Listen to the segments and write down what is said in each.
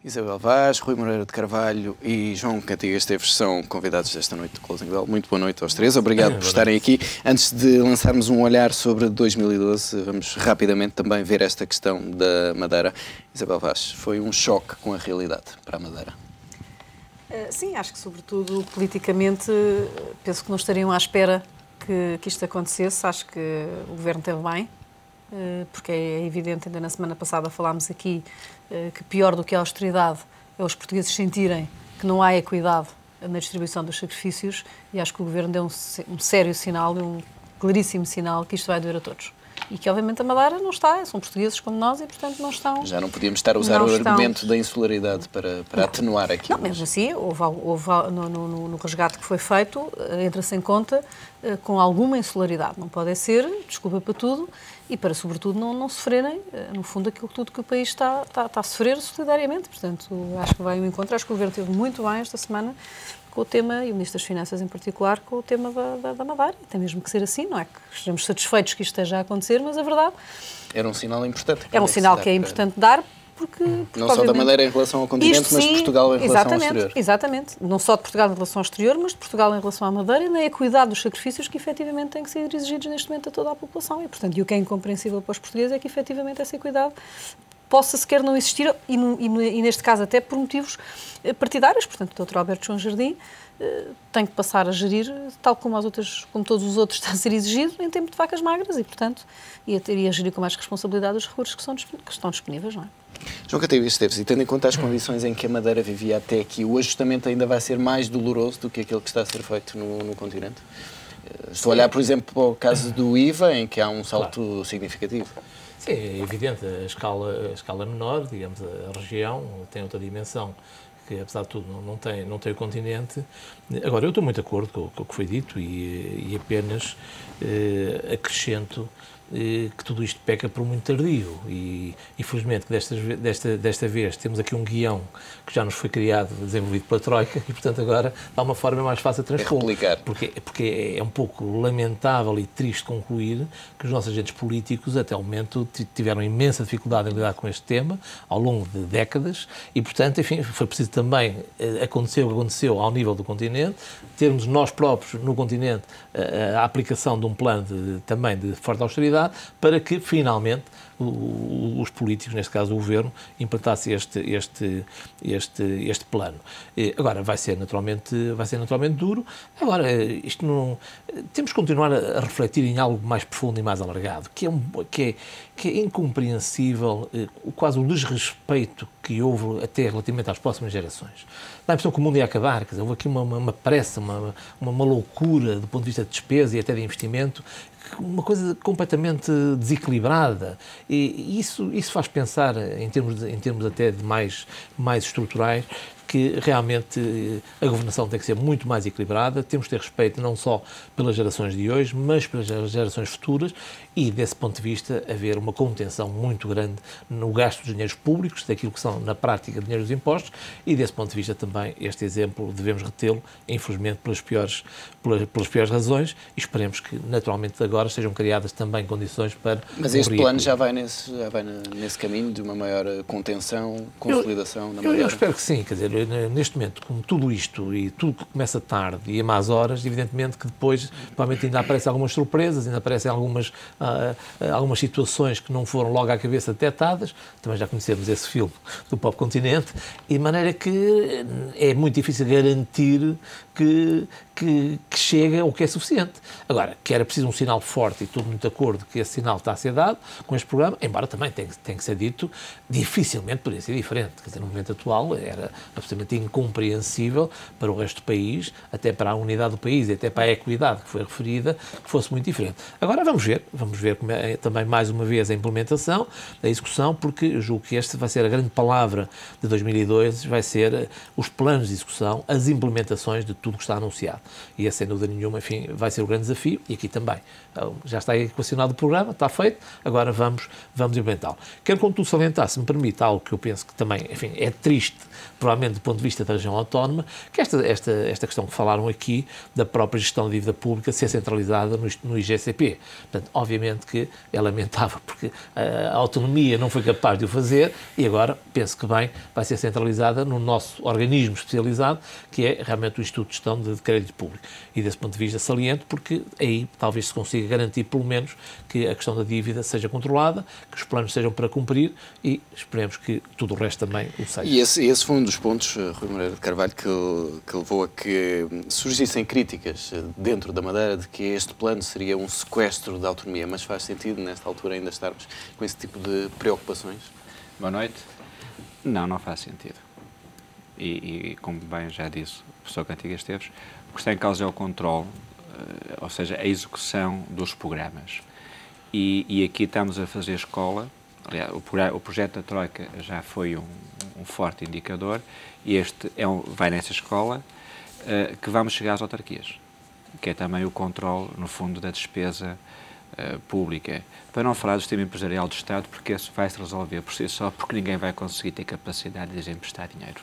Isabel Vaz, Rui Moreira de Carvalho e João Cantiga Esteves são convidados desta noite do Closing Bell. Muito boa noite aos três, obrigado por estarem aqui. Antes de lançarmos um olhar sobre 2012, vamos rapidamente também ver esta questão da Madeira. Isabel Vaz, foi um choque com a realidade para a Madeira? Sim, acho que sobretudo politicamente penso que não estariam à espera que isto acontecesse. Acho que o Governo teve bem, porque é evidente, ainda na semana passada falámos aqui que pior do que a austeridade é os portugueses sentirem que não há equidade na distribuição dos sacrifícios, e acho que o Governo deu um sério sinal, um claríssimo sinal que isto vai doer a todos. E que, obviamente, a Madeira não está, são portugueses como nós e, portanto, não estão... Já não podíamos estar a usar o argumento da insularidade para atenuar aquilo. Não, mesmo assim, houve no resgate que foi feito, entra-se em conta com alguma insularidade. Não pode ser, desculpa para tudo, e para, sobretudo, não sofrerem, no fundo, aquilo tudo que o país está a sofrer solidariamente. Portanto, acho que vai ao encontro. Acho que o Governo teve muito bem esta semana com o tema, e o Ministro das Finanças em particular, com o tema da Madeira. E tem mesmo que ser assim, não é que estejamos satisfeitos que isto esteja a acontecer, mas a verdade... Era um sinal importante. É um sinal que é importante dar, porque não só da Madeira em relação ao continente, mas de Portugal em relação ao exterior. Exatamente. Não só de Portugal em relação ao exterior, mas de Portugal em relação à Madeira e na equidade dos sacrifícios que efetivamente têm que ser exigidos neste momento a toda a população. E, portanto, o que é incompreensível para os portugueses é que efetivamente essa equidade possa sequer não existir, e neste caso até por motivos partidários. Portanto, o Dr. Alberto João Jardim tem que passar a gerir, tal como todos os outros está a ser exigido, em tempo de vacas magras, e, portanto, a gerir com mais responsabilidade os recursos que estão disponíveis, não é? João Cantiga Esteves, e tendo em conta as condições em que a Madeira vivia até aqui, o ajustamento ainda vai ser mais doloroso do que aquele que está a ser feito no continente? Estou a olhar, por exemplo, para o caso do IVA, em que há um salto significativo. Sim, é evidente, a escala menor, digamos, a região tem outra dimensão, que apesar de tudo não tem o continente. Agora, eu estou muito de acordo com o que foi dito e apenas acrescento que tudo isto peca por muito tardio e infelizmente desta vez temos aqui um guião que já nos foi criado, desenvolvido pela Troika, e portanto agora há uma forma mais fácil de transpor. Porque é um pouco lamentável e triste concluir que os nossos agentes políticos até o momento tiveram imensa dificuldade em lidar com este tema ao longo de décadas e portanto, enfim, foi preciso também acontecer o que aconteceu ao nível do continente, termos nós próprios no continente a aplicação de um plano também de forte austeridade, para que, finalmente, os políticos, neste caso o Governo, implantasse este plano. Agora, vai ser naturalmente duro. Agora, isto não... Temos que continuar a refletir em algo mais profundo e mais alargado, que é incompreensível, quase o desrespeito que houve até relativamente às próximas gerações. Dá a impressão que o mundo ia acabar, quer dizer, houve aqui uma pressa, uma loucura do ponto de vista de despesa e até de investimento, uma coisa completamente desequilibrada, e isso faz pensar, em termos até de mais estruturais, que realmente a governação tem que ser muito mais equilibrada, temos que ter respeito não só pelas gerações de hoje, mas pelas gerações futuras, e desse ponto de vista haver uma contenção muito grande no gasto dos dinheiros públicos, daquilo que são na prática dinheiro dos impostos, e desse ponto de vista também este exemplo devemos retê-lo, infelizmente pelas piores razões, e esperemos que naturalmente agora sejam criadas também condições para... Mas este plano já vai nesse caminho de uma maior contenção, consolidação da Madeira? Eu espero que sim, quer dizer, neste momento, com tudo isto e tudo que começa tarde e a más horas, evidentemente que depois provavelmente ainda aparecem algumas surpresas, ainda aparecem algumas situações que não foram logo à cabeça detectadas, também já conhecemos esse filme do Pop Continente, e de maneira que é muito difícil garantir que chega ou que é suficiente. Agora, que era preciso um sinal forte, e estou muito de acordo que esse sinal está a ser dado com este programa, embora também tem que ser dito, dificilmente poderia ser diferente. Quer dizer, no momento atual era absolutamente incompreensível para o resto do país, até para a unidade do país e até para a equidade que foi referida, que fosse muito diferente. Agora vamos ver como é, também mais uma vez a implementação, a execução, porque eu julgo que esta vai ser a grande palavra de 2002, vai ser os planos de execução, as implementações de tudo o que está anunciado. E esse, sem dúvida nenhuma, enfim, vai ser o grande desafio, e aqui também. Já está equacionado o programa, está feito, agora vamos implementá-lo. Quero, contudo, salientar, se me permite, algo que eu penso que também, enfim, é triste, provavelmente do ponto de vista da região autónoma, que esta questão que falaram aqui, da própria gestão da dívida pública ser centralizada no IGCP. Portanto, obviamente que é lamentável, porque a autonomia não foi capaz de o fazer, e agora, penso que bem, vai ser centralizada no nosso organismo especializado, que é realmente o Instituto de Gestão de Crédito Público. E desse ponto de vista saliente, porque aí talvez se consiga garantir, pelo menos, que a questão da dívida seja controlada, que os planos sejam para cumprir, e esperemos que tudo o resto também o seja. E esse foi um dos pontos, Rui Moreira de Carvalho, que levou a que surgissem críticas dentro da Madeira de que este plano seria um sequestro da autonomia. Mas faz sentido, nesta altura, ainda estarmos com esse tipo de preocupações? Boa noite. Não faz sentido. E como bem já disse o professor Cantigas Esteves, o que está em causa é o controle, ou seja, a execução dos programas. E aqui estamos a fazer escola. Aliás, o projeto da Troika já foi um forte indicador, e este vai nessa escola que vamos chegar às autarquias, que é também o controle, no fundo, da despesa pública. Para não falar do sistema empresarial do Estado, porque isso vai se resolver por si só, porque ninguém vai conseguir ter capacidade de desemprestar dinheiro.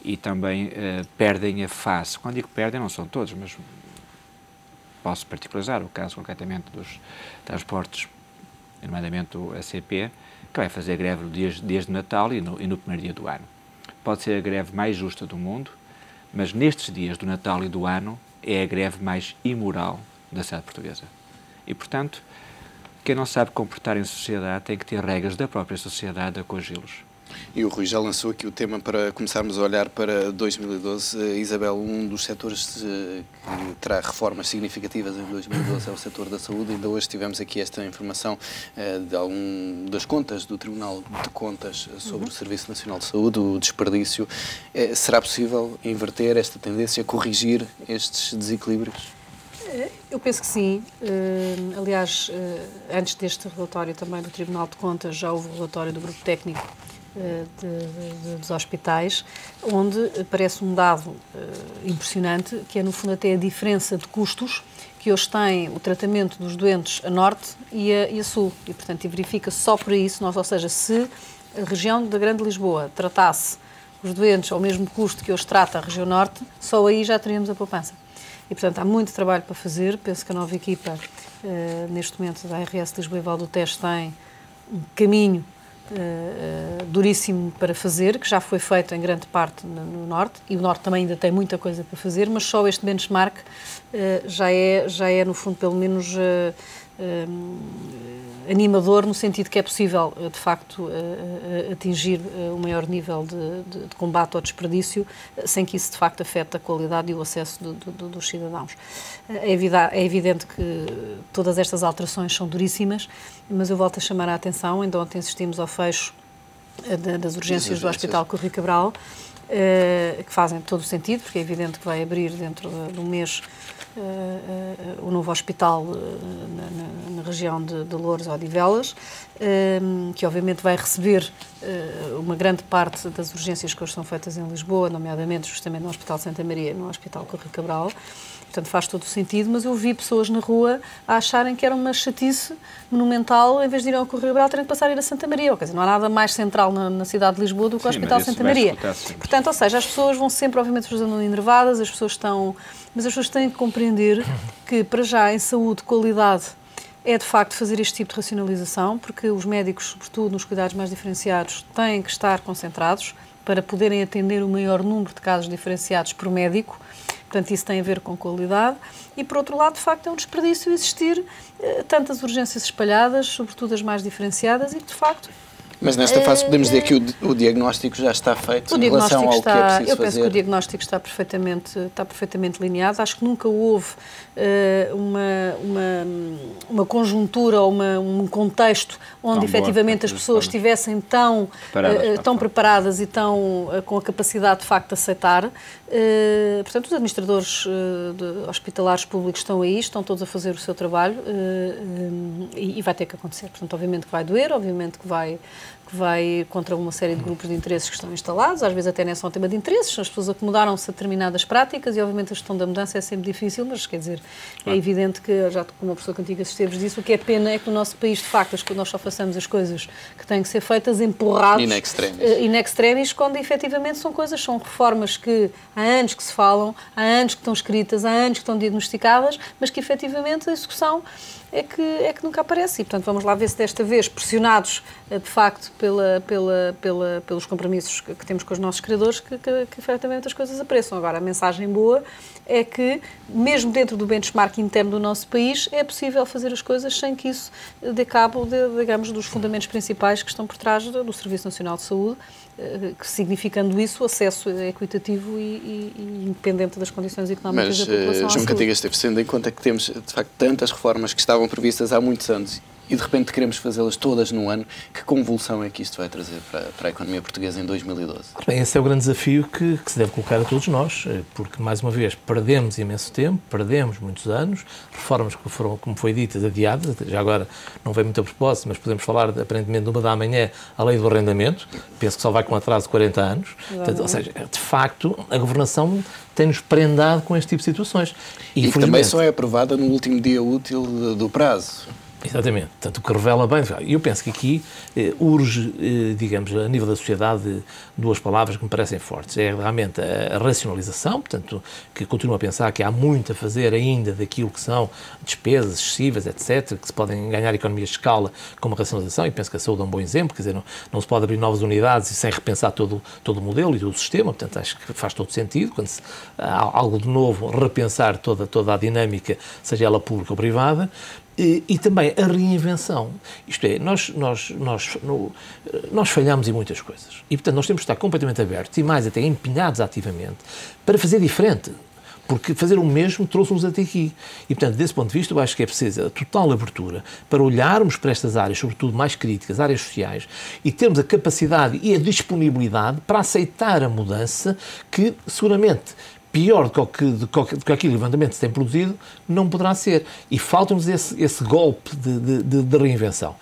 E também perdem a face. Quando digo perdem, não são todos, mas posso particularizar o caso concretamente dos transportes, nomeadamente o ACP, que vai fazer greve desde Natal e no primeiro dia do ano. Pode ser a greve mais justa do mundo, mas nestes dias do Natal e do ano é a greve mais imoral da sociedade portuguesa. E, portanto, quem não sabe comportar em sociedade tem que ter regras da própria sociedade a coagi-los. E o Rui já lançou aqui o tema para começarmos a olhar para 2012. Isabel, um dos setores que terá reformas significativas em 2012 é o setor da saúde. Ainda hoje tivemos aqui esta informação das contas do Tribunal de Contas sobre o Serviço Nacional de Saúde, o desperdício. Será possível inverter esta tendência, corrigir estes desequilíbrios? Eu penso que sim. Aliás, antes deste relatório também do Tribunal de Contas, já houve o relatório do Grupo Técnico dos hospitais, onde aparece um dado impressionante, que é, no fundo, até a diferença de custos que hoje tem o tratamento dos doentes a norte e a sul. E, portanto, verifica-se só por isso, ou seja, se a região da Grande Lisboa tratasse os doentes ao mesmo custo que hoje trata a região norte, só aí já teríamos a poupança. E, portanto, há muito trabalho para fazer. Penso que a nova equipa, neste momento, da ARS Lisboa e Val do Tejo, tem um caminho duríssimo para fazer, que já foi feito em grande parte no Norte, e o Norte também ainda tem muita coisa para fazer, mas só este benchmark já é, no fundo, pelo menos animador, no sentido que é possível, de facto, atingir o maior nível de combate ao desperdício, sem que isso, de facto, afete a qualidade e o acesso dos cidadãos. É evidente que todas estas alterações são duríssimas, mas eu volto a chamar a atenção. Ainda ontem assistimos ao fecho das urgências do Hospital Correio Cabral, que fazem todo o sentido, porque é evidente que vai abrir dentro de um mês o novo hospital na região de Loures ou Odivelas, que obviamente vai receber uma grande parte das urgências que hoje são feitas em Lisboa, nomeadamente justamente no Hospital Santa Maria e no Hospital Correio Cabral. Portanto, faz todo o sentido, mas eu vi pessoas na rua a acharem que era uma chatice monumental, em vez de irem ao Correio Cabral, terem que passar a ir a Santa Maria. Quer dizer, não há nada mais central na cidade de Lisboa do que o Hospital Santa Maria. Portanto, ou seja, as pessoas vão sempre, obviamente, andam enervadas, as pessoas têm que compreender que, para já, em saúde, qualidade, é de facto fazer este tipo de racionalização, porque os médicos, sobretudo nos cuidados mais diferenciados, têm que estar concentrados para poderem atender o maior número de casos diferenciados por médico. Portanto, isso tem a ver com qualidade. E, por outro lado, de facto, é um desperdício existir tantas urgências espalhadas, sobretudo as mais diferenciadas, e que, de facto... Mas nesta fase podemos dizer que o diagnóstico já está feito em relação ao que é preciso fazer? Eu penso que o diagnóstico está perfeitamente lineado. Acho que nunca houve uma conjuntura ou um contexto onde efetivamente as pessoas estivessem tão preparadas e tão com a capacidade de facto de aceitar. Portanto, os administradores hospitalares públicos estão aí, estão todos a fazer o seu trabalho e vai ter que acontecer. Portanto, obviamente que vai doer, obviamente que vai que vai contra uma série de grupos de interesses que estão instalados, às vezes até nem são tema de interesses, as pessoas acomodaram-se a determinadas práticas e obviamente a gestão da mudança é sempre difícil, mas quer dizer, é evidente que, já como a professora Cantigas Esteves disse, o que é pena é que no nosso país, de facto, nós só façamos as coisas que têm que ser feitas empurrados in extremis, quando efetivamente são reformas que há anos que se falam, há anos que estão escritas, há anos que estão diagnosticadas, mas que efetivamente a execução é que nunca aparece. E, portanto, vamos lá ver se desta vez, pressionados, de facto, pelos compromissos que temos com os nossos criadores, que efetivamente as coisas apareçam. Agora, a mensagem boa é que, mesmo dentro do benchmark interno do nosso país, é possível fazer as coisas sem que isso dê cabo, digamos, dos fundamentos principais que estão por trás do Serviço Nacional de Saúde, que, significando isso, acesso equitativo e independente das condições económicas da população à saúde. Mas, João Cantigas Esteves, tendo em conta que temos, de facto, tantas reformas que estavam previstas há muitos anos e, de repente, queremos fazê-las todas num ano, que convulsão é que isto vai trazer para a economia portuguesa em 2012? Bem, esse é o grande desafio que se deve colocar a todos nós, porque, mais uma vez, perdemos imenso tempo, perdemos muitos anos, reformas que foram, como foi dito, adiadas, já agora não vem muito a propósito, mas podemos falar, aparentemente, de uma da manhã, a lei do arrendamento, penso que só vai com um atraso de 40 anos, portanto, ou seja, de facto, a governação tem-nos prendado com este tipo de situações. E que também só é aprovada no último dia útil do prazo. Exatamente, portanto, o que revela bem, eu penso que aqui urge, digamos, a nível da sociedade, duas palavras que me parecem fortes. É realmente a racionalização, portanto, que continuo a pensar que há muito a fazer ainda daquilo que são despesas excessivas, etc., que se podem ganhar economias de escala com uma racionalização, e penso que a saúde é um bom exemplo, quer dizer, não se pode abrir novas unidades sem repensar todo o modelo e todo o sistema, portanto, acho que faz todo sentido, quando há algo de novo, repensar toda a dinâmica, seja ela pública ou privada. E também a reinvenção. Isto é, nós falhamos em muitas coisas. E, portanto, nós temos que estar completamente abertos e mais até empenhados ativamente para fazer diferente. Porque fazer o mesmo trouxe-nos até aqui. E, portanto, desse ponto de vista, eu acho que é preciso a total abertura para olharmos para estas áreas, sobretudo mais críticas, áreas sociais, e termos a capacidade e a disponibilidade para aceitar a mudança que, seguramente, pior do que aquele levantamento se tem produzido, não poderá ser. E falta-nos esse golpe de reinvenção.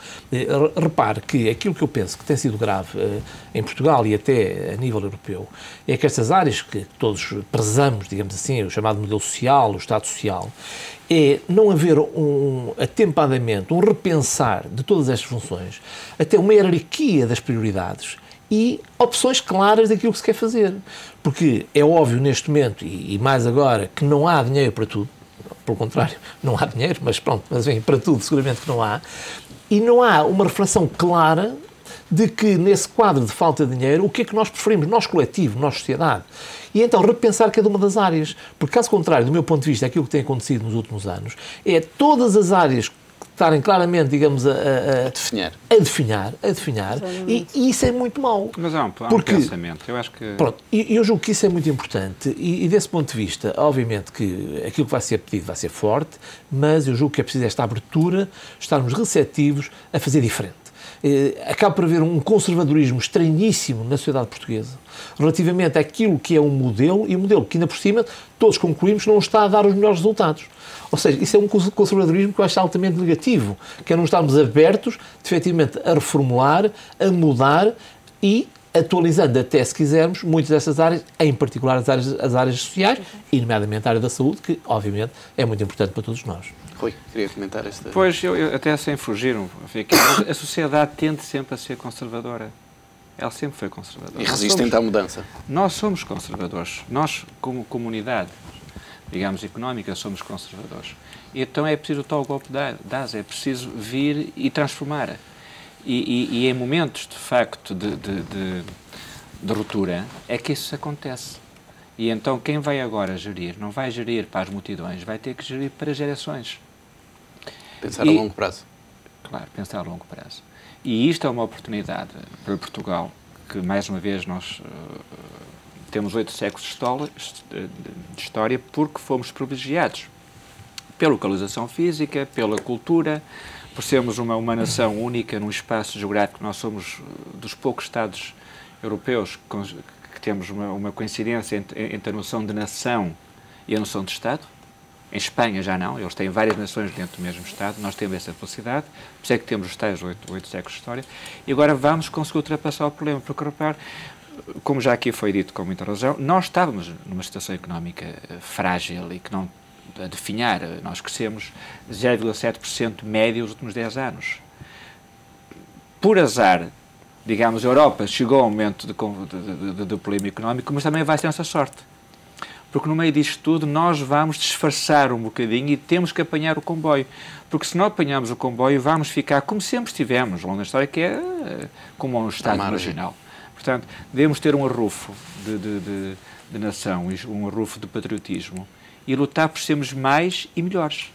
Repare que aquilo que eu penso que tem sido grave em Portugal e até a nível europeu é que estas áreas que todos prezamos, digamos assim, o chamado modelo social, o Estado social, é não haver atempadamente um repensar de todas estas funções, até uma hierarquia das prioridades e opções claras daquilo que se quer fazer. Porque é óbvio neste momento, e mais agora, que não há dinheiro para tudo. Pelo contrário, não há dinheiro, mas pronto, mas bem, para tudo seguramente que não há. E não há uma reflexão clara de que nesse quadro de falta de dinheiro, o que é que nós preferimos, nós coletivo, nós sociedade. E então repensar cada uma das áreas. Porque caso contrário, do meu ponto de vista, aquilo que tem acontecido nos últimos anos, é todas as áreas estarem claramente, digamos, a definhar, e isso é muito mau. Mas há um pensamento, eu acho que... Pronto, eu julgo que isso é muito importante e desse ponto de vista, obviamente que aquilo que vai ser pedido vai ser forte, mas eu julgo que é preciso esta abertura, estarmos receptivos a fazer diferente. Acaba por haver um conservadorismo estranhíssimo na sociedade portuguesa relativamente àquilo que é um modelo, e um modelo que ainda por cima todos concluímos não está a dar os melhores resultados. Ou seja, isso é um conservadorismo que eu acho altamente negativo, que é não estarmos abertos, efetivamente, a reformular, a mudar e atualizando até, se quisermos, muitas dessas áreas, em particular as áreas sociais, e nomeadamente a área da saúde, que, obviamente, é muito importante para todos nós. Rui, queria comentar esta... Pois, eu até sem fugir, a sociedade tende sempre a ser conservadora. Ela sempre foi conservadora. E resistente à mudança. Nós somos conservadores. Nós, como comunidade, digamos, económica, somos conservadores. E então é preciso o tal golpe de asa, é preciso vir e transformar. E em momentos, de facto, de ruptura, é que isso acontece. E então quem vai agora gerir, não vai gerir para as multidões, vai ter que gerir para gerações. Pensar a longo prazo. Claro, pensar a longo prazo. E isto é uma oportunidade para Portugal, que mais uma vez nós temos 8 séculos de história porque fomos privilegiados pela localização física, pela cultura, por sermos uma nação única num espaço geográfico. Nós somos dos poucos Estados europeus que temos uma coincidência entre a noção de nação e a noção de Estado. Em Espanha já não, eles têm várias nações dentro do mesmo Estado, nós temos essa facilidade, por isso é que temos os tais 8 séculos de história, e agora vamos conseguir ultrapassar o problema, porque, repare, como já aqui foi dito com muita razão, nós estávamos numa situação económica frágil e que não a definhar, nós crescemos 0,7% médio nos últimos 10 anos. Por azar, digamos, a Europa chegou a um momento de problema económico, mas também vai ser a nossa sorte. Porque no meio disto tudo nós vamos disfarçar um bocadinho e temos que apanhar o comboio. Porque se não apanhamos o comboio vamos ficar como sempre estivemos, ao longo da história, que é como um estado marginal. Portanto, devemos ter um arrufo de nação, um arrufo de patriotismo e lutar por sermos mais e melhores.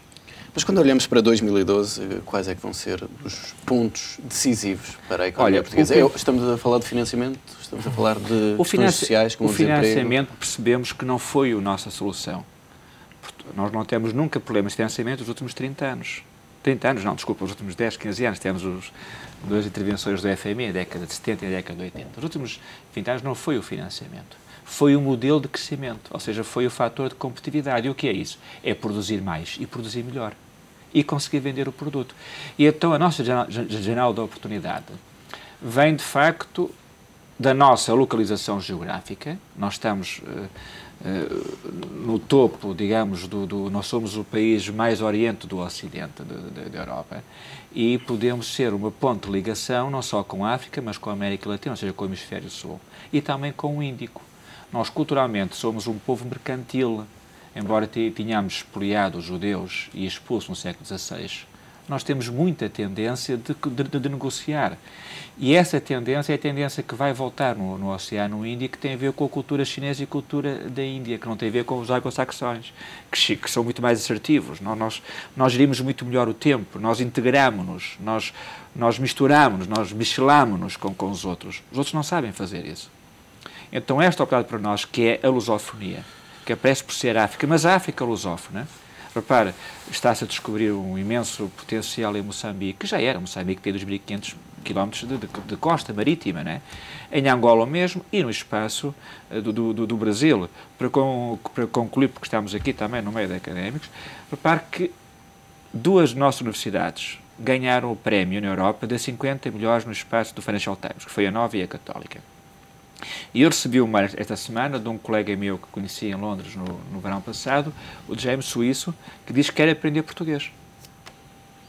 Mas quando olhamos para 2012, quais é que vão ser os pontos decisivos para a economia portuguesa? Estamos a falar de financiamento? Estamos a falar de questões sociais, como o desemprego? O financiamento percebemos que não foi a nossa solução. Nós não temos nunca problemas de financiamento nos últimos 30 anos. 30 anos, não, desculpa, os últimos 10, 15 anos. Temos duas intervenções do FMI, a década de 70 e a década de 80. Os últimos 20 anos não foi o financiamento. Foi o modelo de crescimento, ou seja, foi o fator de competitividade. E o que é isso? É produzir mais e produzir melhor. E conseguir vender o produto. E então a nossa janela de oportunidade vem, de facto, da nossa localização geográfica. Nós estamos no topo, digamos, nós somos o país mais oriente do Ocidente da Europa e podemos ser uma ponte de ligação não só com a África, mas com a América Latina, ou seja, com o Hemisfério Sul. E também com o Índico. Nós, culturalmente, somos um povo mercantil. Embora tenhamos expoliado os judeus e expulso no século XVI, nós temos muita tendência de negociar. E essa tendência é a tendência que vai voltar no Oceano Índico, que tem a ver com a cultura chinesa e a cultura da Índia, que não tem a ver com os anglo-saxões, que são muito mais assertivos. Nós gerimos muito melhor o tempo, nós integramos-nos, nós misturamos-nos, nós miscelamos-nos com os outros. Os outros não sabem fazer isso. Então esta oportunidade para nós, que é a lusofonia, que aparece por ser África, mas a África lusófona, repara, está-se a descobrir um imenso potencial em Moçambique, que já era, Moçambique tem 2.500 km de costa marítima, né? Em Angola mesmo e no espaço do Brasil. Para concluir, porque estamos aqui também no meio de académicos, repare que duas nossas universidades ganharam o prémio na Europa das 50 melhores no espaço do Financial Times, que foi a Nova e a Católica. E eu recebi esta semana de um colega meu que conheci em Londres no verão passado, o James Suíço, que diz que quer aprender português.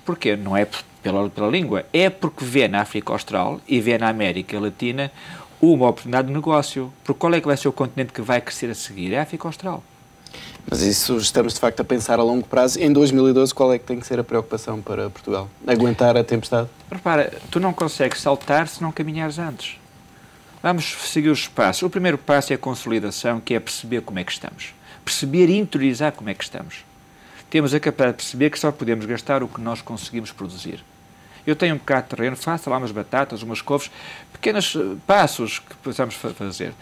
Porquê? Não é pela língua, é porque vê na África Austral e vê na América Latina uma oportunidade de negócio. Porque qual é que vai ser o continente que vai crescer a seguir? É a África Austral. Mas isso estamos de facto a pensar a longo prazo. Em 2012, qual é que tem que ser a preocupação para Portugal? Aguentar a tempestade? Repara, tu não consegues saltar se não caminhares antes. Vamos seguir os passos. O primeiro passo é a consolidação, que é perceber como é que estamos. Perceber e interiorizar como é que estamos. Temos a capacidade de perceber que só podemos gastar o que nós conseguimos produzir. Eu tenho um bocado de terreno, faço lá umas batatas, umas couves, pequenos passos que precisamos fazer.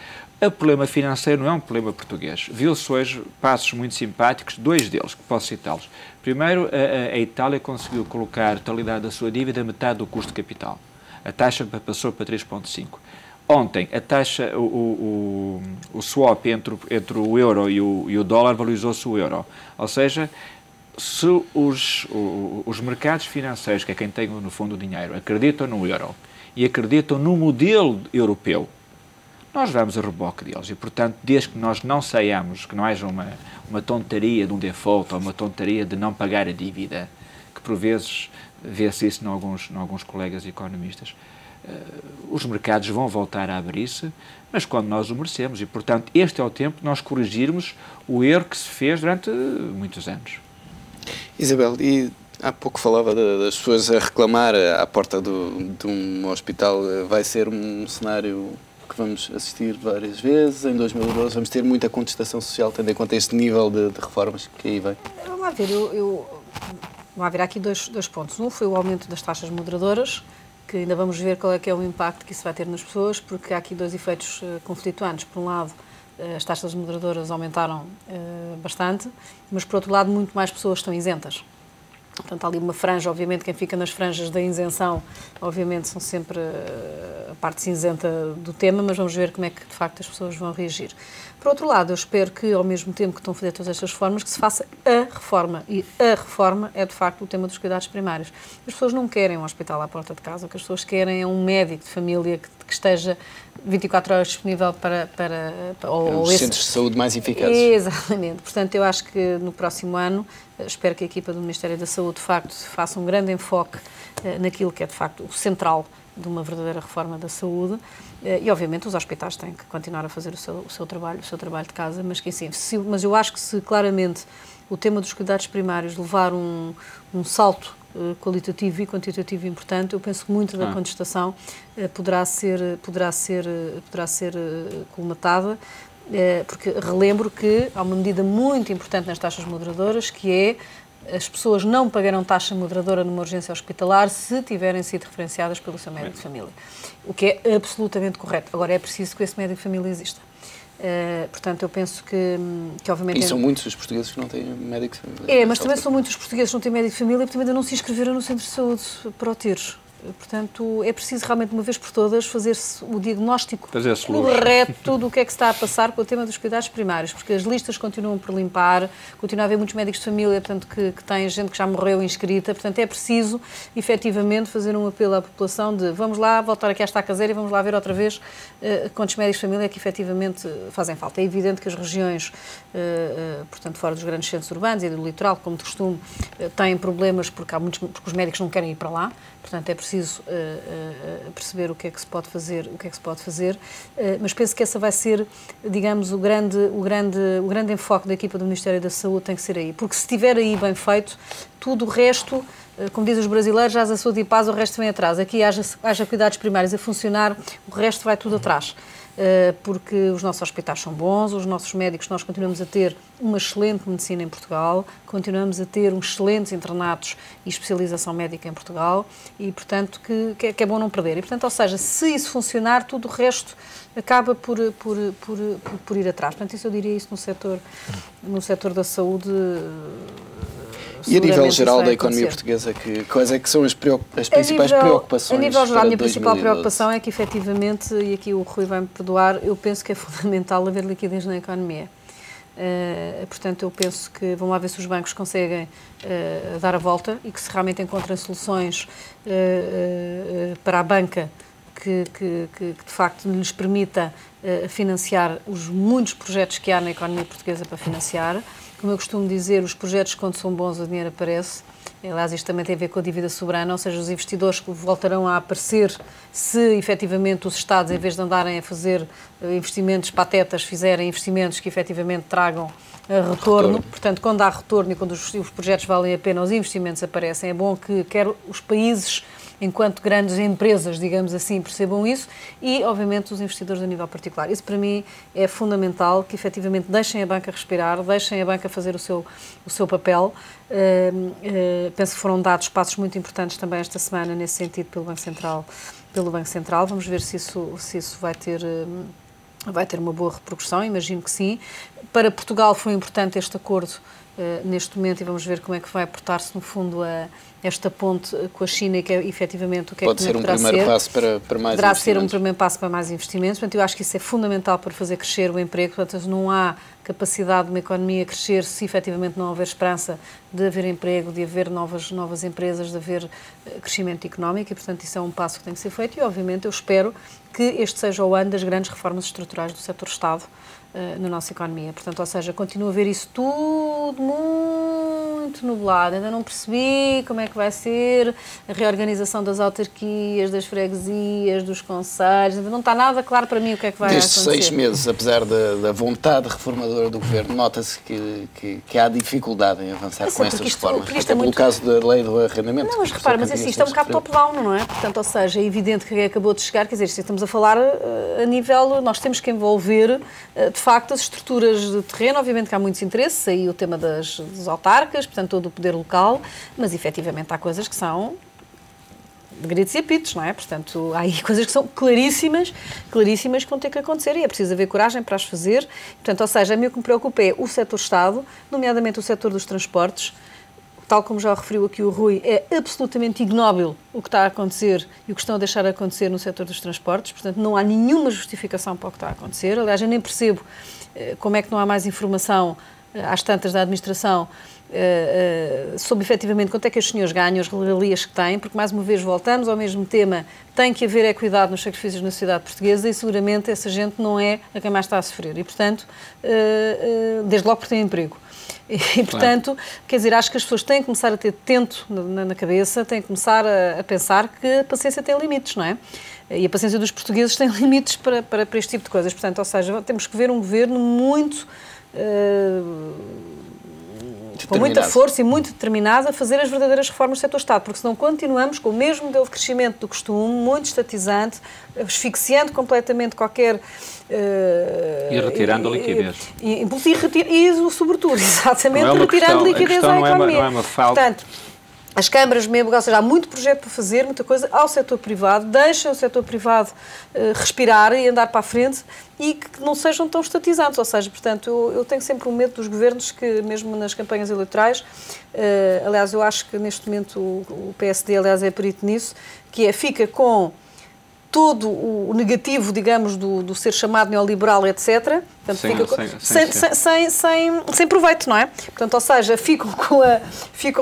O problema financeiro não é um problema português. Viu-se hoje passos muito simpáticos, dois deles, que posso citá-los. Primeiro, a Itália conseguiu colocar a totalidade da sua dívida a metade do custo de capital. A taxa passou para 3,5%. Ontem, a taxa, o swap entre o euro e o dólar valorizou-se o euro. Ou seja, se os mercados financeiros, que é quem tem no fundo o dinheiro, acreditam no euro e acreditam no modelo europeu, nós vamos a reboque deles. E, portanto, desde que nós não saiamos, que não haja uma tontaria de um default ou uma tontaria de não pagar a dívida, que por vezes vê-se isso em alguns colegas economistas, os mercados vão voltar a abrir-se, mas quando nós o merecemos. E, portanto, este é o tempo de nós corrigirmos o erro que se fez durante muitos anos. Isabel, e há pouco falava das pessoas a reclamar à porta de um hospital. Vai ser um cenário que vamos assistir várias vezes. Em 2012 vamos ter muita contestação social, tendo em conta este nível de reformas que aí vem. Vamos lá ver, vai haver aqui dois pontos. Um foi o aumento das taxas moderadoras, que ainda vamos ver qual é que é o impacto que isso vai ter nas pessoas, porque há aqui dois efeitos conflituantes. Por um lado, as taxas moderadoras aumentaram bastante, mas por outro lado, muito mais pessoas estão isentas. Portanto, há ali uma franja, obviamente, quem fica nas franjas da isenção, obviamente, são sempre a parte cinzenta do tema, mas vamos ver como é que, de facto, as pessoas vão reagir. Por outro lado, eu espero que, ao mesmo tempo que estão a fazer todas estas reformas, que se faça a reforma. E a reforma é, de facto, o tema dos cuidados primários. As pessoas não querem um hospital à porta de casa, o que as pessoas querem é um médico de família que esteja 24 horas disponível para os centros de saúde mais eficazes. Exatamente. Portanto, eu acho que no próximo ano, espero que a equipa do Ministério da Saúde, de facto, faça um grande enfoque naquilo que é, de facto, o central de uma verdadeira reforma da saúde. E, obviamente, os hospitais têm que continuar a fazer o seu trabalho de casa, mas que assim, mas eu acho que se claramente o tema dos cuidados primários levar um salto qualitativo e quantitativo importante, eu penso que muito da contestação poderá ser colmatada, porque relembro que há uma medida muito importante nas taxas moderadoras, que é as pessoas não pagarão taxa moderadora numa urgência hospitalar se tiverem sido referenciadas pelo seu médico de família. O que é absolutamente correto. Agora, é preciso que esse médico de família exista. Portanto, eu penso que obviamente... E são muitos os portugueses que não têm médico de família. Mas também são muitos os portugueses que não têm médico de família porque ainda não se inscreveram no centro de saúde para o ter. Portanto, é preciso realmente, uma vez por todas, fazer-se o diagnóstico correto do que é que se está a passar com o tema dos cuidados primários, porque as listas continuam por limpar, continua a haver muitos médicos de família, portanto, que têm gente que já morreu inscrita, portanto, é preciso, efetivamente, fazer um apelo à população de vamos lá, voltar aqui à estaca zero e vamos lá ver outra vez quantos médicos de família é que efetivamente fazem falta. É evidente que as regiões, portanto, fora dos grandes centros urbanos e do litoral, como de costume, têm problemas porque os médicos não querem ir para lá. Portanto, é preciso perceber o que é que se pode fazer, mas penso que essa vai ser, digamos, o grande enfoque da equipa do Ministério da Saúde tem que ser aí, porque se estiver aí bem feito, tudo o resto, como dizem os brasileiros, já a saúde e paz, o resto vem atrás. Aqui haja cuidados primários a funcionar, o resto vai tudo atrás. Porque os nossos hospitais são bons, os nossos médicos, nós continuamos a ter uma excelente medicina em Portugal, continuamos a ter uns excelentes internatos e especialização médica em Portugal e, portanto, que é bom não perder. E, portanto, ou seja, se isso funcionar, tudo o resto acaba por ir atrás. Portanto, isso eu diria isso no setor da saúde. E a nível geral da economia portuguesa, quais é que são as principais preocupações? A nível geral, a minha principal 2012? preocupação é que, efetivamente, e aqui o Rui vai-me perdoar, eu penso que é fundamental haver liquidez na economia. Portanto, eu penso que, vamos lá ver se os bancos conseguem dar a volta e que se realmente encontrem soluções para a banca que de facto lhes permita financiar os muitos projetos que há na economia portuguesa para financiar. Como eu costumo dizer, os projetos, quando são bons, o dinheiro aparece. Aliás, isto também tem a ver com a dívida soberana, ou seja, os investidores que voltarão a aparecer se, efetivamente, os Estados, em vez de andarem a fazer investimentos patetas, fizerem investimentos que, efetivamente, tragam retorno. Portanto, quando há retorno e quando os projetos valem a pena, os investimentos aparecem. É bom que quer os países, enquanto grandes empresas, digamos assim, percebam isso e, obviamente, os investidores a nível particular. Isso, para mim, é fundamental, que, efetivamente, deixem a banca respirar, deixem a banca fazer o seu papel. Penso que foram dados passos muito importantes também esta semana, nesse sentido, pelo Banco Central. Vamos ver se isso vai ter uma boa repercussão, imagino que sim. Para Portugal foi importante este acordo neste momento e vamos ver como é que vai portar-se, no fundo, esta ponte com a China e que é, efetivamente, o que pode é que ser um primeiro passo para mais investimentos. Poderá ser um primeiro passo para mais investimentos. Portanto, eu acho que isso é fundamental para fazer crescer o emprego. Portanto, não há capacidade de uma economia crescer se efetivamente não houver esperança de haver emprego, de haver novas empresas, de haver crescimento económico e, portanto, isso é um passo que tem que ser feito e, obviamente, eu espero que este seja o ano das grandes reformas estruturais do setor Estado na nossa economia. Portanto, ou seja, continuo a ver isso tudo muito nublado. Ainda não percebi como é que vai ser a reorganização das autarquias, das freguesias, dos concelhos. Ainda não está nada claro para mim o que é que vai acontecer. Destes 6 meses, apesar da vontade reformadora do Governo, nota-se que há dificuldade em avançar com estas reformas. Até pelo caso da lei do arrendamento. Não, mas repara, mas assim, isto é um bocado top-down, não é? Portanto, ou seja, é evidente que acabou de chegar, quer dizer, estamos a falar a nível, nós temos que envolver, de facto, as estruturas de terreno. Obviamente que há muitos interesses, aí o tema dos autarcas, portanto, todo o poder local, mas efetivamente há coisas que são de gritos e apitos, não é? Portanto, há aí coisas que são claríssimas que vão ter que acontecer e é preciso haver coragem para as fazer. Portanto, ou seja, a mim o que me preocupa é o setor Estado, nomeadamente o setor dos transportes. tal como já referiu aqui o Rui, é absolutamente ignóbil o que está a acontecer e o que estão a deixar acontecer no setor dos transportes, portanto não há nenhuma justificação para o que está a acontecer. Aliás, eu nem percebo como é que não há mais informação às tantas da administração sobre efetivamente quanto é que os senhores ganham, as regalias que têm, porque mais uma vez voltamos ao mesmo tema, tem que haver equidade nos sacrifícios na sociedade portuguesa e seguramente essa gente não é a quem mais está a sofrer e, portanto, desde logo por ter emprego. E, portanto, quer dizer, acho que as pessoas têm que começar a ter tento na cabeça, têm que começar a pensar que a paciência tem limites, não é? E a paciência dos portugueses tem limites para este tipo de coisas. Portanto, ou seja, temos que ver um governo muito... com muita força e muito determinado a fazer as verdadeiras reformas do setor-Estado, porque senão continuamos com o mesmo modelo de crescimento do costume, muito estatizante, asfixiando completamente qualquer... e retirando a liquidez. E sobretudo, exatamente, retirando liquidez à economia. Não é uma falta... Portanto, as câmaras mesmo, ou seja, há muito projeto para fazer, muita coisa ao setor privado, deixem o setor privado respirar e andar para a frente e que não sejam tão estatizantes, ou seja, portanto, eu tenho sempre o medo dos governos que, mesmo nas campanhas eleitorais, aliás, eu acho que neste momento o PSD, aliás, é perito nisso, que fica com todo o negativo, digamos, do ser chamado neoliberal, etc. Portanto, sem proveito, não é? Portanto, ou seja, ficam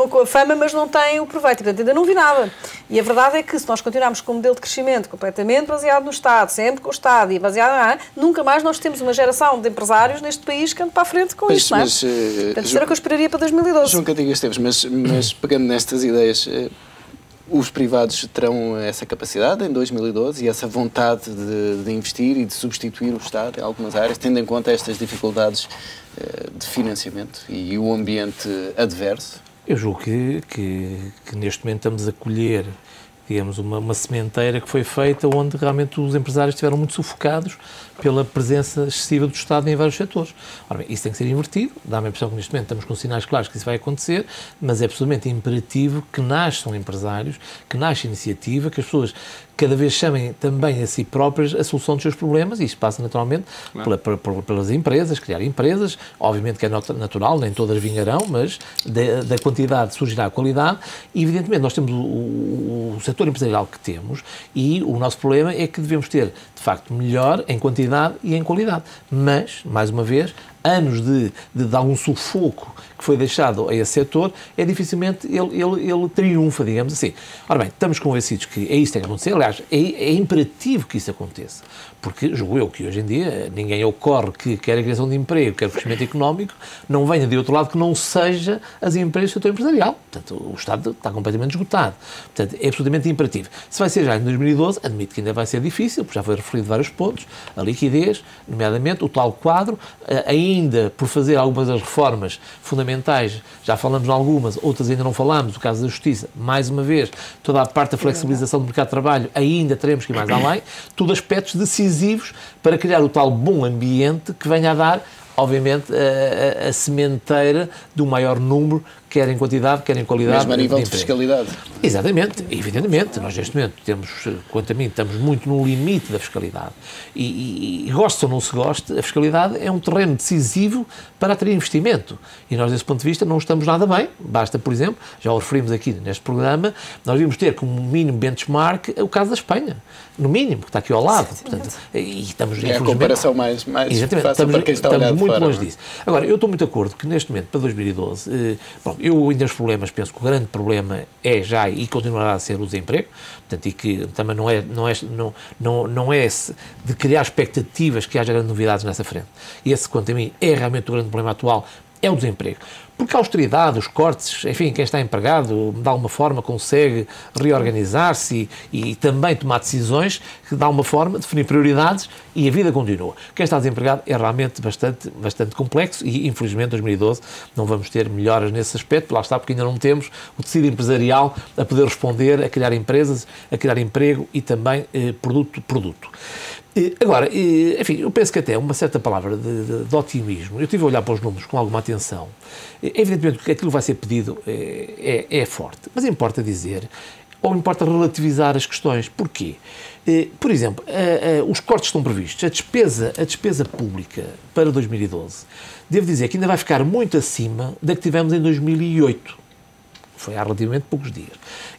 com a fama, mas não têm o proveito. Portanto, ainda não vi nada. E a verdade é que se nós continuarmos com um modelo de crescimento completamente baseado no Estado, sempre com o Estado e baseado... nunca mais nós temos uma geração de empresários neste país que ande para a frente com isto, não é? Portanto, isso era o que eu esperaria para 2012. João Cantigas Esteves, mas pegando nestas ideias... Os privados terão essa capacidade em 2012 e essa vontade de investir e de substituir o Estado em algumas áreas, tendo em conta estas dificuldades de financiamento e o ambiente adverso? Eu julgo que neste momento estamos a colher, digamos, uma sementeira que foi feita onde realmente os empresários estiveram muito sufocados pela presença excessiva do Estado em vários setores. Ora bem, isso tem que ser invertido, dá-me a impressão que neste momento estamos com sinais claros que isso vai acontecer, mas é absolutamente imperativo que nasçam empresários, que nasça iniciativa, que as pessoas cada vez chamem também a si próprias a solução dos seus problemas, e isso passa naturalmente pelas empresas, criar empresas, obviamente que é natural, nem todas vingarão, mas da quantidade surgirá a qualidade, e evidentemente nós temos o setor empresarial que temos, e o nosso problema é que devemos ter, de facto, melhor em quantidade e em qualidade, mas, mais uma vez, anos de algum sufoco que foi deixado a esse setor, dificilmente ele triunfa, digamos assim. Ora bem, estamos convencidos que é isso que tem que acontecer, aliás, é imperativo que isso aconteça, porque julgo eu que hoje em dia ninguém ocorre que quer a criação de emprego, quer o crescimento económico, não venha de outro lado que não seja as empresas do setor empresarial. Portanto, o Estado está completamente esgotado. Portanto, é absolutamente imperativo. Se vai ser já em 2012, admito que ainda vai ser difícil, porque já foi referido vários pontos, a liquidez, nomeadamente o tal quadro, ainda por fazer algumas das reformas fundamentais, já falamos em algumas, outras ainda não falamos, o caso da Justiça, mais uma vez, toda a parte da flexibilização do mercado de trabalho, ainda teremos que ir mais além, tudo aspectos decisivos para criar o tal bom ambiente que venha a dar, obviamente, a sementeira do maior número, quer em quantidade, quer em qualidade. Mesmo a nível de fiscalidade. Exatamente, evidentemente. Nós, neste momento, temos, quanto a mim, estamos muito no limite da fiscalidade. E goste ou não se goste, a fiscalidade é um terreno decisivo para atrair investimento. E nós, desse ponto de vista, não estamos nada bem. Basta, por exemplo, já o referimos aqui neste programa, nós devíamos ter como mínimo benchmark o caso da Espanha. No mínimo, que está aqui ao lado. Portanto, e estamos, é a comparação mais fácil para quem está estamos muito longe disso. Agora, eu estou muito de acordo que, neste momento, para 2012, eu ainda os problemas, penso que o grande problema é já e continuará a ser o desemprego, portanto, e que também não é de criar expectativas que haja grandes novidades nessa frente. E esse, quanto a mim, é realmente o grande problema atual, é o desemprego. Porque a austeridade, os cortes, enfim, quem está empregado, de alguma forma consegue reorganizar-se e também tomar decisões que, de alguma forma, definir prioridades e a vida continua. Quem está desempregado é realmente bastante complexo e, infelizmente, em 2012 não vamos ter melhoras nesse aspecto, lá está, porque ainda não temos o tecido empresarial a poder responder, a criar empresas, a criar emprego e também produto. Agora, enfim, eu penso que até uma certa palavra de otimismo, eu estive a olhar para os números com alguma atenção, evidentemente que aquilo que vai ser pedido é forte, mas importa dizer, ou importa relativizar as questões. Porquê? Por exemplo, os cortes estão previstos, a despesa pública para 2012, devo dizer que ainda vai ficar muito acima da que tivemos em 2008, Foi há relativamente poucos dias.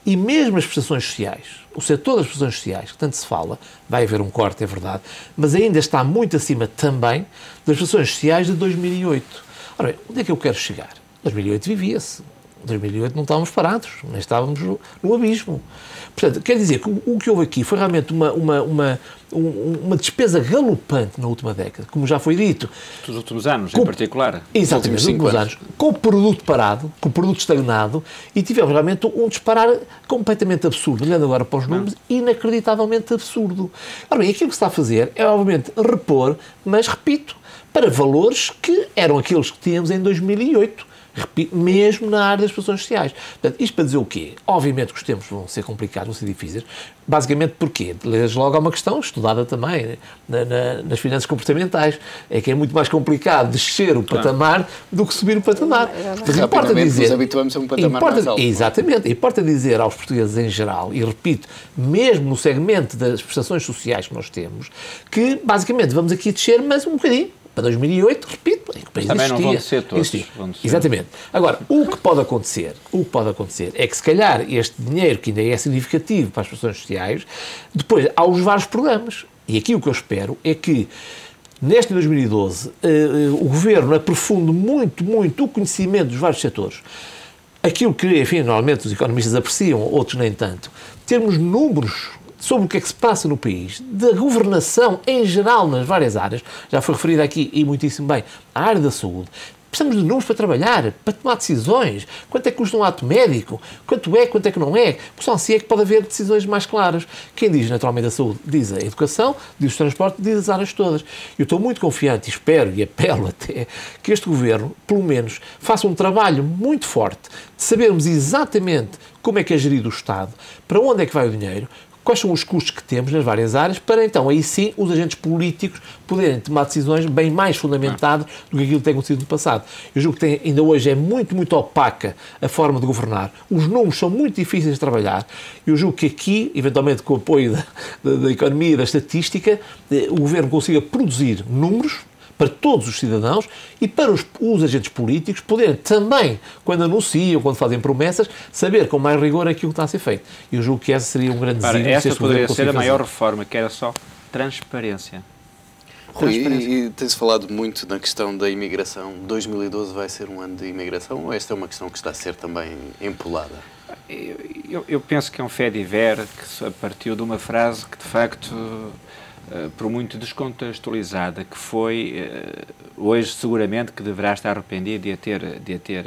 E mesmo as prestações sociais, o setor das prestações sociais, que tanto se fala, vai haver um corte, é verdade, mas ainda está muito acima também das prestações sociais de 2008. Ora bem, onde é que eu quero chegar? 2008 vivia-se. Em 2008 não estávamos parados, nem estávamos no abismo. Portanto, quer dizer que o que houve aqui foi realmente uma despesa galopante na última década, como já foi dito. Dos últimos anos, em particular. Exatamente, nos últimos anos. Com o produto parado, com o produto estagnado, e tivemos realmente um disparar completamente absurdo, olhando agora para os números, inacreditavelmente absurdo. Ora bem, aquilo que se está a fazer é, obviamente, repor, mas, repito, para valores que eram aqueles que tínhamos em 2008. Repito, mesmo na área das prestações sociais. Portanto, isto para dizer o quê? Obviamente que os tempos vão ser complicados, vão ser difíceis. Basicamente porquê? Desde logo há uma questão estudada também nas finanças comportamentais. É que é muito mais complicado descer o patamar do que subir o patamar. Mas importa dizer, nos habituamos a um patamar mais alto. Exatamente. Importa dizer aos portugueses em geral, e repito, mesmo no segmento das prestações sociais que nós temos, que basicamente vamos aqui descer mais um bocadinho. Para 2008, repito, o país também existia. Não vão descer todos. Vão descer. Exatamente. Agora, o que pode acontecer é que se calhar este dinheiro, que ainda é significativo para as prestações sociais, depois há os vários programas. E aqui o que eu espero é que neste 2012 o Governo aprofunde muito, muito o conhecimento dos vários setores. Aquilo que, enfim, normalmente os economistas apreciam, outros nem tanto. Termos números sobre o que é que se passa no país, da governação em geral nas várias áreas, já foi referida aqui e muitíssimo bem, a área da saúde. Precisamos de números para trabalhar, para tomar decisões. Quanto é que custa um ato médico? Quanto é que não é? Só assim é que pode haver decisões mais claras. Quem diz naturalmente a saúde, diz a educação, diz o transporte, diz as áreas todas. Eu estou muito confiante e espero e apelo até que este Governo, pelo menos, faça um trabalho muito forte de sabermos exatamente como é que é gerido o Estado, para onde é que vai o dinheiro, quais são os custos que temos nas várias áreas, para então aí sim os agentes políticos poderem tomar decisões bem mais fundamentadas do que aquilo que tem acontecido no passado. Eu julgo que ainda hoje é muito, muito opaca a forma de governar. Os números são muito difíceis de trabalhar. Eu julgo que aqui, eventualmente com o apoio da economia e da estatística, o Governo consiga produzir números para todos os cidadãos e para os agentes políticos poderem também, quando anunciam, quando fazem promessas, saber com mais rigor aquilo que está a ser feito. Eu julgo que esse seria um grande desígnio. Essa poderia ser a maior reforma, que era só transparência. Rui, e tem-se falado muito na questão da imigração. 2012 vai ser um ano de imigração ou esta é uma questão que está a ser também empolada? Eu penso que é um fait divers que partiu de uma frase que, de facto, por muito descontextualizada, que foi, hoje seguramente que deverá estar arrependido de a ter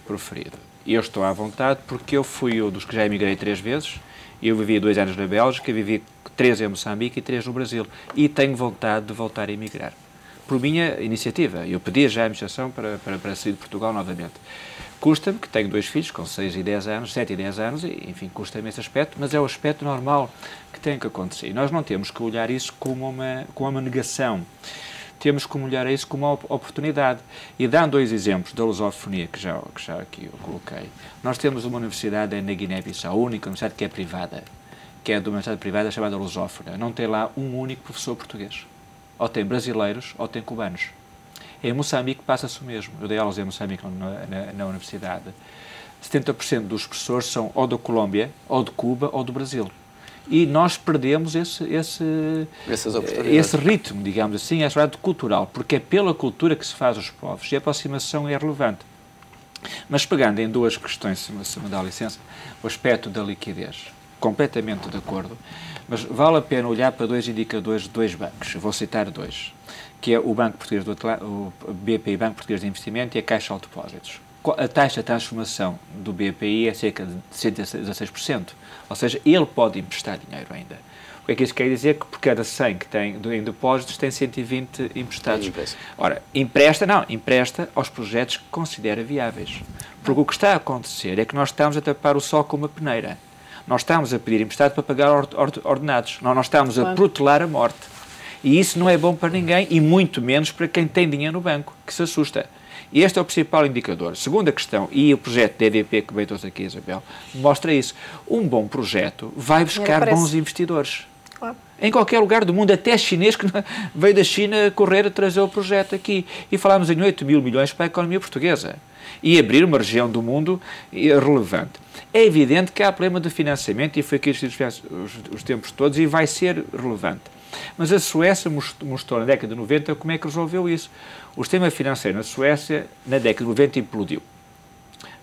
proferido. Eu estou à vontade porque eu fui um dos que já emigrei 3 vezes, eu vivi 2 anos na Bélgica, vivi 3 em Moçambique e 3 no Brasil, e tenho vontade de voltar a emigrar. Por minha iniciativa, eu pedi já a administração para sair de Portugal novamente. Custa-me, que tenho 2 filhos com 6 e 10 anos, 7 e 10 anos, e enfim, custa-me esse aspecto, mas é o aspecto normal que tem que acontecer. E nós não temos que olhar isso como uma negação. Temos que olhar isso como uma oportunidade. E dando 2 exemplos da lusofonia, que já aqui eu coloquei, nós temos uma universidade na Guiné-Bissau, a única universidade que é privada, que é de uma universidade privada chamada Lusófona. Não tem lá um único professor português. Ou tem brasileiros, ou tem cubanos. Em Moçambique passa-se o mesmo. Eu dei aulas em Moçambique na universidade. 70% dos professores são ou da Colômbia, ou de Cuba, ou do Brasil. E nós perdemos esse ritmo, digamos assim, essa verdade cultural, porque é pela cultura que se faz os povos, e a aproximação é relevante. Mas pegando em 2 questões, se me dá licença, o aspecto da liquidez, completamente de acordo, mas vale a pena olhar para 2 indicadores de 2 bancos. Eu vou citar 2. Que é o Banco Português o BPI, Banco Português de Investimento, e a Caixa de Depósitos. A taxa de transformação do BPI é cerca de 116%, ou seja, ele pode emprestar dinheiro ainda. O que é que isso quer dizer? Que por cada 100 que tem em depósitos, tem 120 emprestados. Ora, empresta aos projetos que considera viáveis. Porque o que está a acontecer é que nós estamos a tapar o sol com uma peneira. Nós estamos a pedir emprestado para pagar ordenados. Nós estamos a protelar a morte. E isso não é bom para ninguém, e muito menos para quem tem dinheiro no banco, que se assusta. E este é o principal indicador. Segunda questão, e o projeto da EDP, que bem trouxe aqui, Isabel, mostra isso. Um bom projeto vai buscar bons investidores. Claro. Em qualquer lugar do mundo, até chinês que veio da China correr a trazer o projeto aqui. E falámos em 8 mil milhões para a economia portuguesa. E abrir uma região do mundo relevante. É evidente que há problema de financiamento, e foi aqui os tempos todos, e vai ser relevante. Mas a Suécia mostrou na década de 90 como é que resolveu isso. O sistema financeiro na Suécia, na década de 90, implodiu.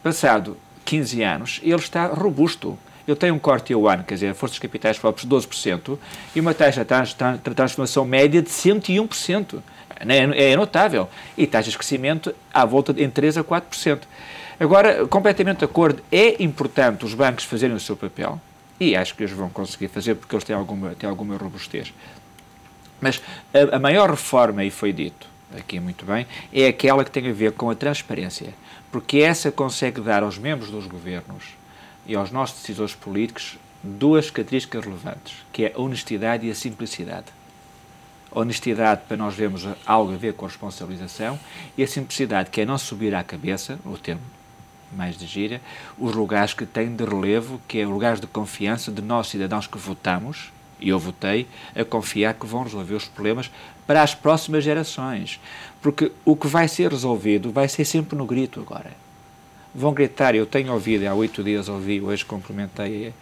Passado 15 anos, ele está robusto. Ele tem um corte yuan, quer dizer, forças de capitais próprios de 12%, e uma taxa de transformação média de 101%. É notável. E taxas de crescimento à volta de entre 3% a 4%. Agora, completamente de acordo, é importante os bancos fazerem o seu papel, e acho que eles vão conseguir fazer porque eles têm alguma robustez. Mas a maior reforma, e foi dito aqui muito bem, é aquela que tem a ver com a transparência, porque essa consegue dar aos membros dos governos e aos nossos decisores políticos duas características relevantes, que é a honestidade e a simplicidade. A honestidade, para nós vermos algo a ver com a responsabilização, e a simplicidade, que é não subir à cabeça, o termo mais de gíria, os lugares que têm de relevo, que é lugares de confiança de nós, cidadãos que votamos, e eu votei, a confiar que vão resolver os problemas para as próximas gerações. Porque o que vai ser resolvido vai ser sempre no grito agora. Vão gritar, eu tenho ouvido, há 8 dias ouvi, hoje cumprimentei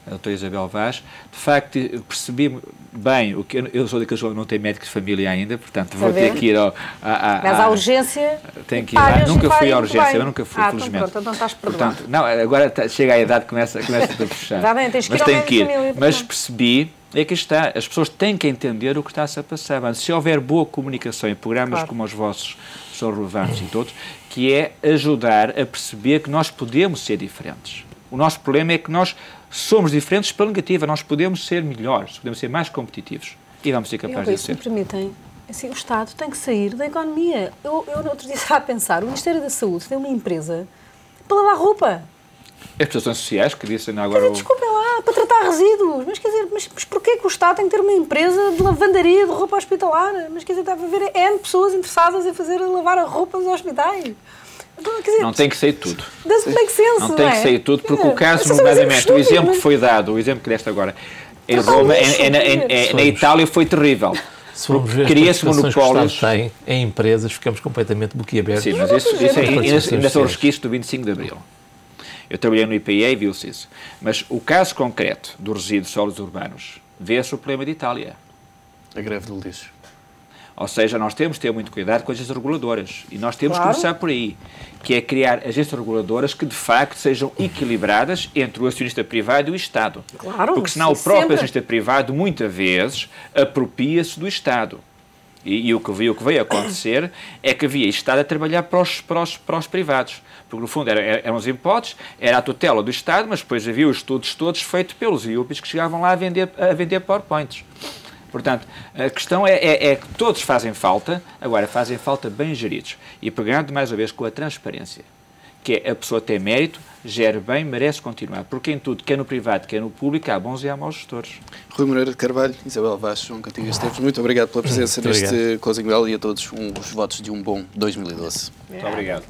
a doutora Isabel Vaz, de facto percebi bem, eu sou daqueles que não tem médico de família ainda, portanto vou ter que ir mas à urgência... Tenho que ir nunca fui à urgência, eu nunca fui, felizmente. Então pronto, não estás perdoado. Portanto, não, agora chega a idade que começa a puxar. Já bem, tens que mas ir tenho que ir. Família, mas percebi, é que está, as pessoas têm que entender o que está-se a passar. Mas, se houver boa comunicação em programas como os vossos, são relevantes e todos, que é ajudar a perceber que nós podemos ser diferentes. O nosso problema é que nós somos diferentes pela negativa, nós podemos ser melhores, podemos ser mais competitivos e vamos ser capazes de ser. Se me permitem, assim, o Estado tem que sair da economia. Eu no outro dia estava a pensar, o Ministério da Saúde tem uma empresa para lavar roupa. As prestações sociais que dizem agora... Desculpem lá, para tratar resíduos. Mas quer dizer, mas porquê que o Estado tem que ter uma empresa de lavandaria de roupa hospitalar? Mas quer dizer, deve haver N pessoas interessadas em lavar a roupa dos hospitais. Quer dizer, não tem que sair tudo. Make sense, não tem que sair tudo, porque o caso, nomeadamente, o exemplo que foi dado, o exemplo que deste agora, em Roma, na Itália, foi terrível. Se formos ver as monopólios que tem em empresas, ficamos completamente boquiabertos. Sim, mas isso ainda são resquícios do 25 de Abril. Eu trabalhei no IPA e viu-se isso. Mas o caso concreto dos resíduos sólidos urbanos vê-se o problema de Itália. A greve do lixo. Ou seja, nós temos de ter muito cuidado com as agências reguladoras. E nós temos que começar por aí, que é criar agências reguladoras que, de facto, sejam equilibradas entre o acionista privado e o Estado. Claro, porque senão o próprio acionista privado, muitas vezes, apropria-se do Estado. E o que veio acontecer é que havia Estado a trabalhar para os privados. Porque, no fundo, eram as hipóteses, era a tutela do Estado, mas depois havia os estudos todos feitos pelos IUPs que chegavam lá a vender PowerPoints. Portanto, a questão é que todos fazem falta, agora fazem falta bem geridos. E pegando mais uma vez com a transparência, que é a pessoa tem mérito, gera bem, merece continuar. Porque em tudo, quer no privado, quer no público, há bons e há maus gestores. Rui Moreira de Carvalho, Isabel Vaz, João Cantigas Esteves, muito obrigado pela presença neste Closing Bell e a todos os votos de um bom 2012. Muito obrigado.